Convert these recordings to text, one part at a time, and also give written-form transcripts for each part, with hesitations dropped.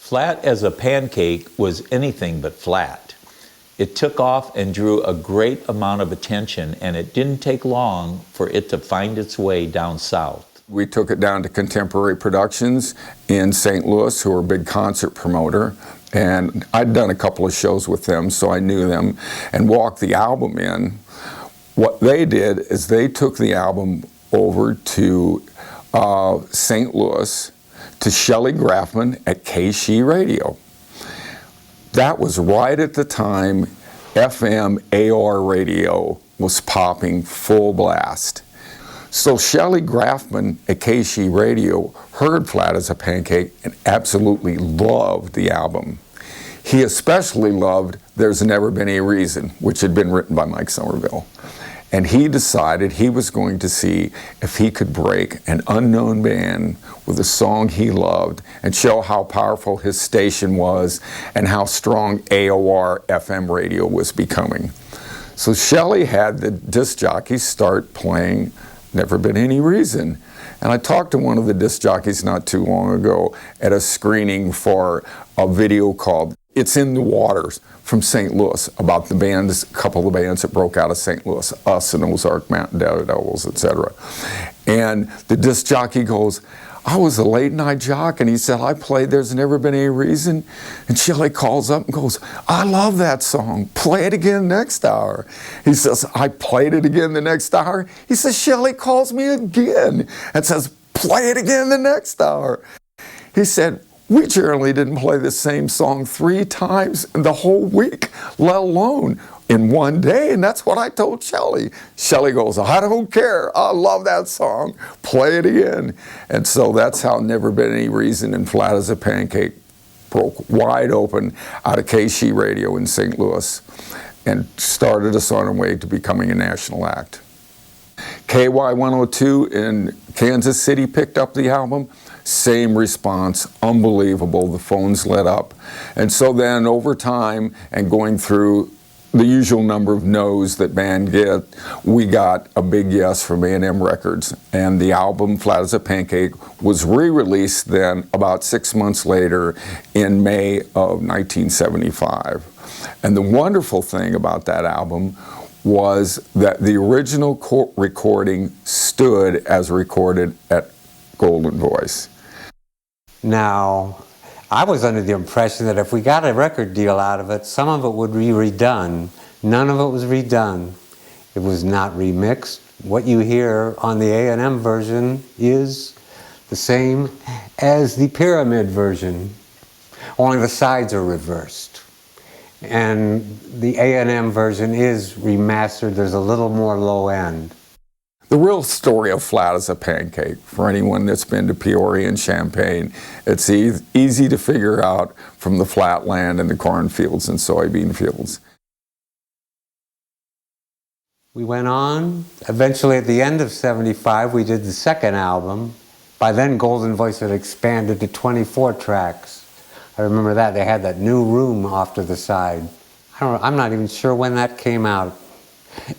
Flat as a Pancake was anything but flat. It took off and drew a great amount of attention, and it didn't take long for it to find its way down south. We took it down to Contemporary Productions in St. Louis, who are a big concert promoter, and I'd done a couple of shows with them, so I knew them, and walked the album in. What they did is they took the album over to St. Louis to Shelley Grafman at KC Radio. That was right at the time FM AR radio was popping full blast. So Shelley Grafman at KC Radio heard Flat as a Pancake and absolutely loved the album. He especially loved There's Never Been Any Reason, which had been written by Mike Somerville. And he decided he was going to see if he could break an unknown band with a song he loved and show how powerful his station was and how strong AOR FM radio was becoming. So Shelley had the disc jockeys start playing Never Been Any Reason. And I talked to one of the disc jockeys not too long ago at a screening for a video called It's in the Waters from St. Louis about the bands, a couple of the bands that broke out of St. Louis, Us and Ozark Mountain Devils, etc. And the disc jockey goes, I was a late night jock, and he said, I played There's Never Been Any Reason. And Shelley calls up and goes, I love that song. Play it again next hour. He says, I played it again the next hour. He says, Shelley calls me again and says, play it again the next hour. He said, we generally didn't play the same song 3 times in the whole week, let alone in one day, and that's what I told Shelley. Shelley goes, I don't care, I love that song, play it again. And so that's how Never Been Any Reason and Flat as a Pancake broke wide open out of KC Radio in St. Louis and started us on our way to becoming a national act. KY 102 in Kansas City picked up the album. Same response, unbelievable, the phones lit up. And so then over time and going through the usual number of no's that bands get, we got a big yes from A&M Records. And the album, Flat as a Pancake, was re-released then about 6 months later in May of 1975. And the wonderful thing about that album was that the original recording stood as recorded at Golden Voice. Now, I was under the impression that if we got a record deal out of it, some of it would be redone. None of it was redone. It was not remixed. What you hear on the A&M version is the same as the Pyramid version, only the sides are reversed. And the A&M version is remastered. There's a little more low end. The real story of Flat as a Pancake, for anyone that's been to Peoria and Champaign, it's easy to figure out from the flatland and the cornfields and soybean fields. We went on. Eventually, at the end of '75, we did the second album. By then, Golden Voice had expanded to 24 tracks. I remember that. They had that new room off to the side. I'm not even sure when that came out.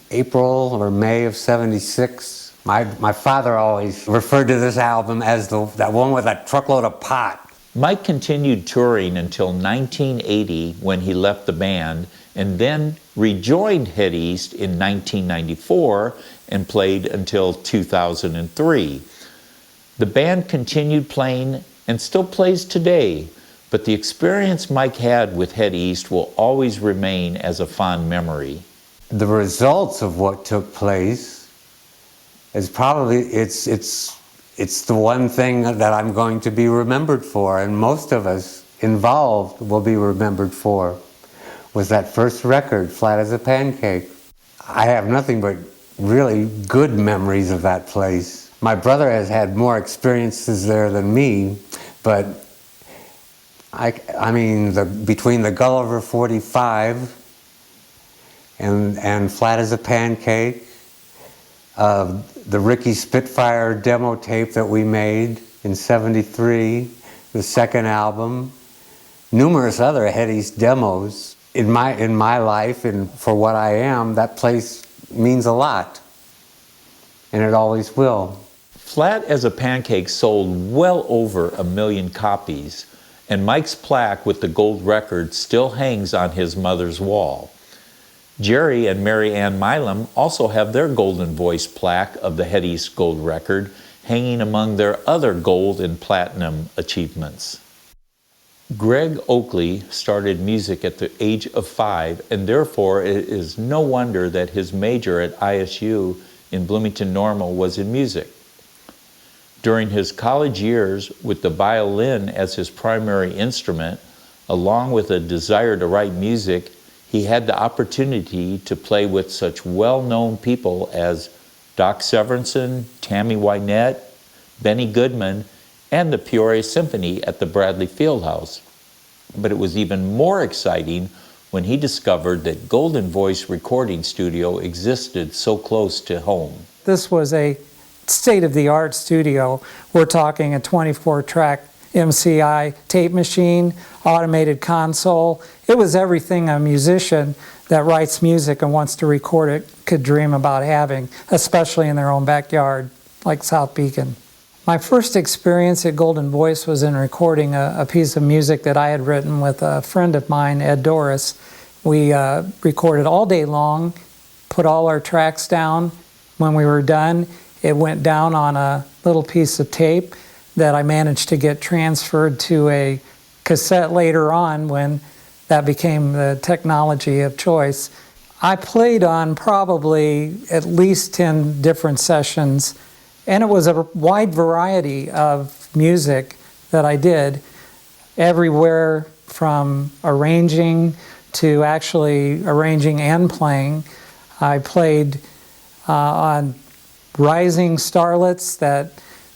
April or May of '76. My father always referred to this album as that one with a truckload of pot. Mike continued touring until 1980 when he left the band, and then rejoined Head East in 1994 and played until 2003. The band continued playing and still plays today, but the experience Mike had with Head East will always remain as a fond memory. The results of what took place is probably, it's the one thing that I'm going to be remembered for, and most of us involved will be remembered for, was that first record, Flat as a Pancake. I have nothing but really good memories of that place. My brother has had more experiences there than me, but I mean, between the Gulliver 45 and Flat as a Pancake, the Ricky Spitfire demo tape that we made in '73, the second album, numerous other Head East demos. In my life and for what I am, that place means a lot, and it always will. Flat as a Pancake sold well over 1 million copies, and Mike's plaque with the gold record still hangs on his mother's wall. Jerry and Mary Anne Milam also have their Golden Voice plaque of the Head East Gold Record hanging among their other gold and platinum achievements. Greg Oakley started music at the age of 5, and therefore it is no wonder that his major at ISU in Bloomington Normal was in music. During his college years, with the violin as his primary instrument, along with a desire to write music, he had the opportunity to play with such well-known people as Doc Severinsen, Tammy Wynette, Benny Goodman, and the Peoria Symphony at the Bradley Fieldhouse. But it was even more exciting when he discovered that Golden Voice Recording Studio existed so close to home. This was a state-of-the-art studio. We're talking a 24-track MCI tape machine, automated console. It was everything a musician that writes music and wants to record it could dream about having, especially in their own backyard, like South Beacon. My first experience at Golden Voice was in recording a piece of music that I had written with a friend of mine, Ed Doris. We recorded all day long, put all our tracks down. When we were done, it went down on a little piece of tape that I managed to get transferred to a cassette later on when that became the technology of choice. I played on probably at least 10 different sessions, and it was a wide variety of music that I did, everywhere from arranging to actually arranging and playing. I played on rising starlets that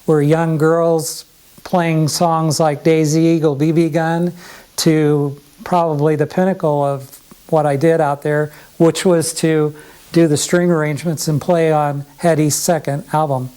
were young girls playing songs like Daisy Eagle, BB Gun, to probably the pinnacle of what I did out there, which was to do the string arrangements and play on Head East's second album.